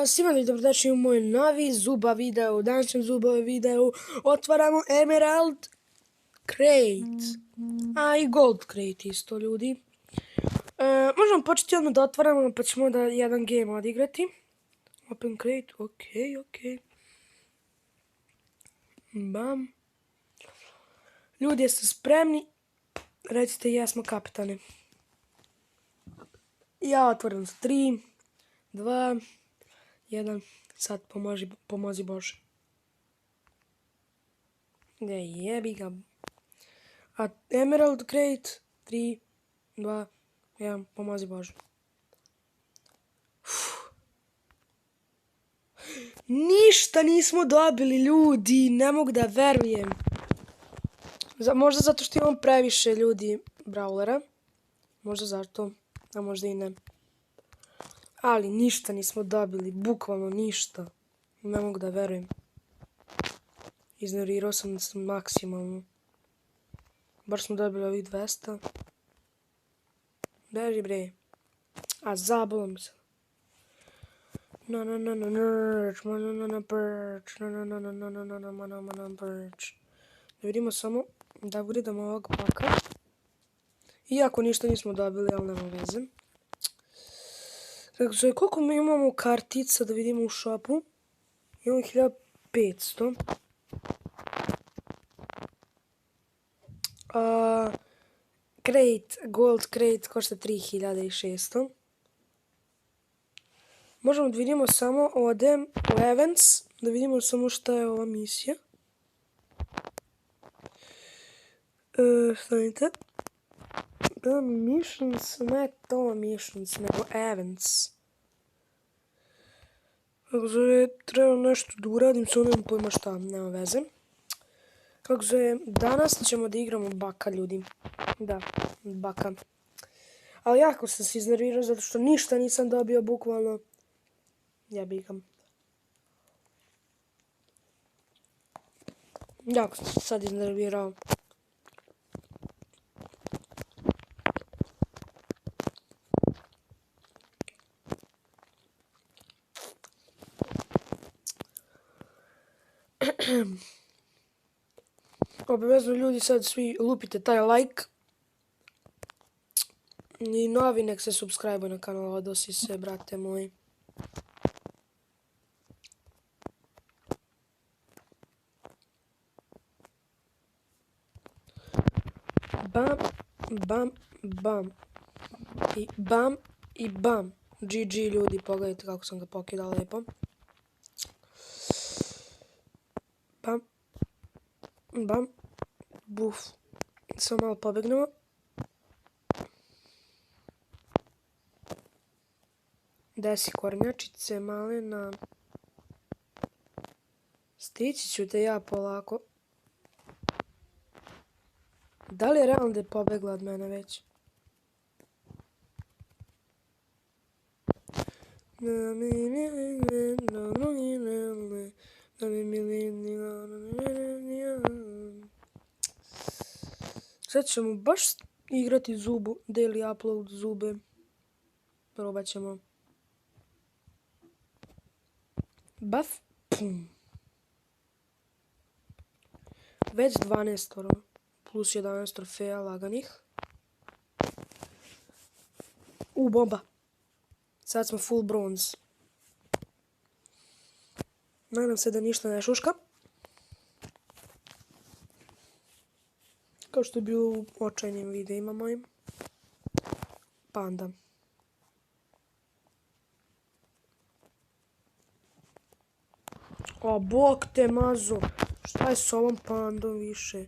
Svima ljudi dobrodošli u moj novi Zuba video. U današnjem Zuba videu otvaramo Emerald Crate. A i Gold Crate isto, ljudi. Možemo početi odmah da otvaramo, pa ćemo da jedan game odigrati. Open Crate, ok. Bam. Ljudi, jeste spremni? Recite jesmo, kapitane. Ja otvorim za 3, 2, 1, sad pomozi Bože. Ne jebi ga. A Emerald Crate, 3, 2, 1, pomozi Bože. Ništa nismo dobili, ljudi, ne mogu da verujem. Možda zato što imam previše ljudi brawlera. Možda zato, a možda i ne. Ali ništa nismo dobili, bukvalno ništa. Ne mogu da verujem. Ignorirao sam maksimalno. Baš smo dobili ovih 200. Beži bre. A zabolam se. Da vidimo samo da ugradamo ovog paka. Iako ništa nismo dobili, ali nema veze. Dakle, koliko mi imamo kartica da vidimo u shopu? Imamo 1500. Crate, Gold Crate košta 3600. Možemo da vidimo samo odem u Events, da vidimo samo šta je ova misija. Stanite. Missions, ne to missions, nego Events. Kako zove, treba nešto da uradim, samo nemam pojma šta, nema veze. Kako zove, danas ćemo da igramo baka, ljudi. Da, baka. Ali jako sam se iznervirao zato što ništa nisam dobio, bukvalno. Jebikam. Jako sam se sad iznervirao. Obavezno, ljudi, sad svi lupite taj like. I novi nek se subscribe na kanal, odosi se, brate moji. Bam, bam, bam. I bam, i bam. GG, ljudi, pogledajte kako sam ga pokidao lepo. Bam, bam, buf. Samo malo pobegnemo. Desi kornjačice, malena. Stići ću te ja polako. Da li je realno da je pobegla od mene već? Sad ćemo baš igrati Zubu, daily upload Zube. Probat ćemo. Baf, pum. Već 12 plus 11 trofeja laganih. Bomba. Sad smo full bronze. Nadam se da ništa ne šuška. Kao što je bilo u očajnim videima mojim. Panda. O, bok te mazo. Šta je s ovom pandom više?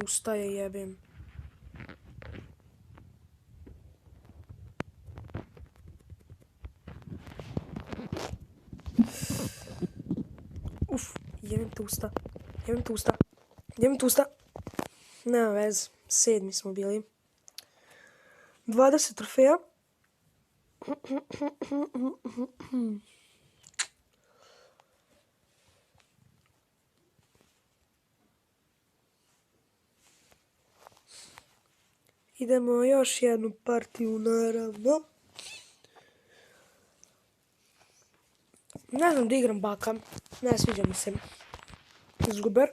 Ustaje, jebem. Uf, jebem te usta. Nema vez, 7. smo bili. 20 trofeja. Idemo još jednu partiju, naravno. Ne znam da igram baka. Ne sviđa mi se. Zguber.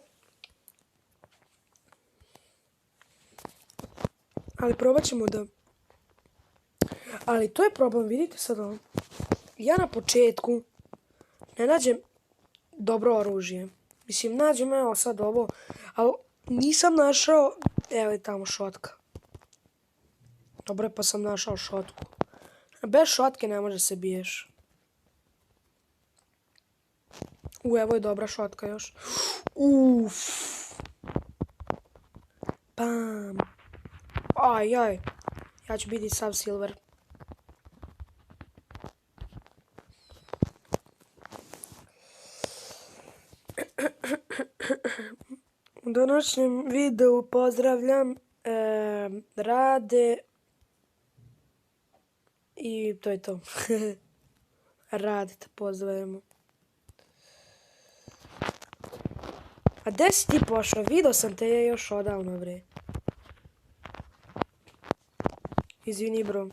Ali probat ćemo da... Ali to je problem, vidite sad ovo. Ja na početku ne nađem dobro oružje. Mislim, nađem evo sad ovo, ali nisam našao... Evo je tamo šotka. Dobro, pa sam našao šotku. Bez šotke ne može se biješ. Evo je dobra šotka još. Uff. Pam. Aj. Ja ću biti sav silver. U današnjem videu pozdravljam Rade i to je to. Rade te pozdravljamo. A gdje si ti pošao? Vidio sam te još odavno, bre. Izvini, bro.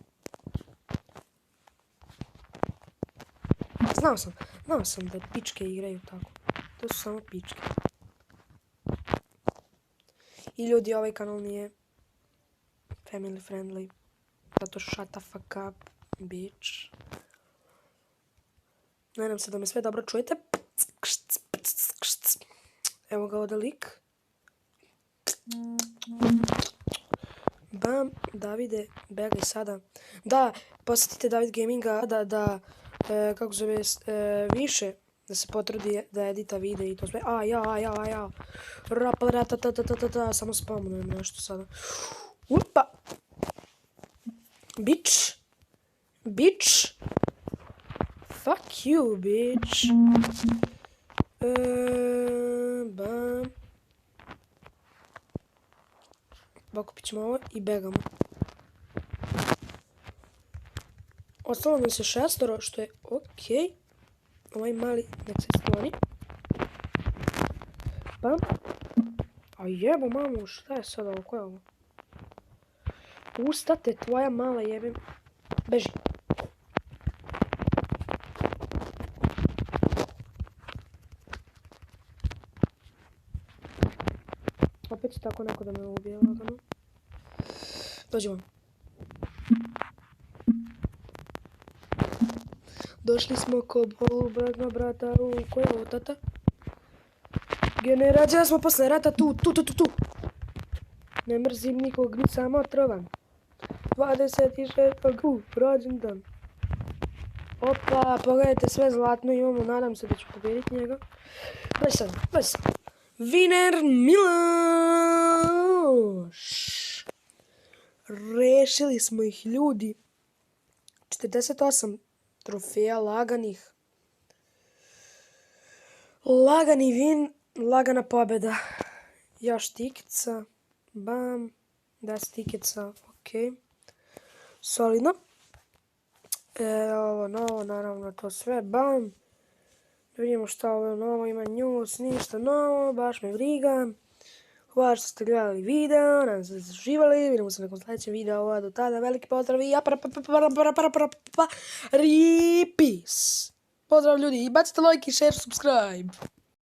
Znao sam da pičke igraju tako. To su samo pičke. I ljudi, ovaj kanal nije family friendly. Zato shut the fuck up, bitch. Nadam se da me sve dobro čujete. Evo ga ovdje lik. Bam, Davide, begaj sada. Da, posjetite David Gaminga da kako zove, više da se potrudi da edita video i to sve. Ja. Raparatatatatatata, samo spamnujem nešto sada. Upa! Bitch! Fuck you, bitch! Bam. Pokupit ćemo ovo i begamo. Ostalo nam se 6, što je okej. Ovaj mali nek se skloni. Bam. A jebo mamu, šta je sad ovo? Ko je ovo? Ustate, tvoja mala jebem. Beži. Opet će tako neko da me ubije lagano. Dođemo. Došli smo ko bolu brata u koje je ovo tata? Generacija smo posle rata tu. Ne mrzim nikog, ni sam otrovan. 26. rođendan. Opa, pogledajte sve zlatno imamo, nadam se da ću pobjediti njega. Baš sad. Viner Miloš. Rešili smo ih, ljudi. 48 trofeja laganih. Lagani win, lagana pobjeda. Još tikica. Bam. 10 tikica. Ok. Solidno. Ovo novo, naravno to sve. Bam. Da vidimo šta ovo novo ima, news, ništa novo, baš me briga. Hvala što ste gledali video, nadam se da ste uživali, vidimo se nekom sljedećem videu, do tada veliki pozdrav i peace. Pozdrav ljudi, bacite like i share, subscribe.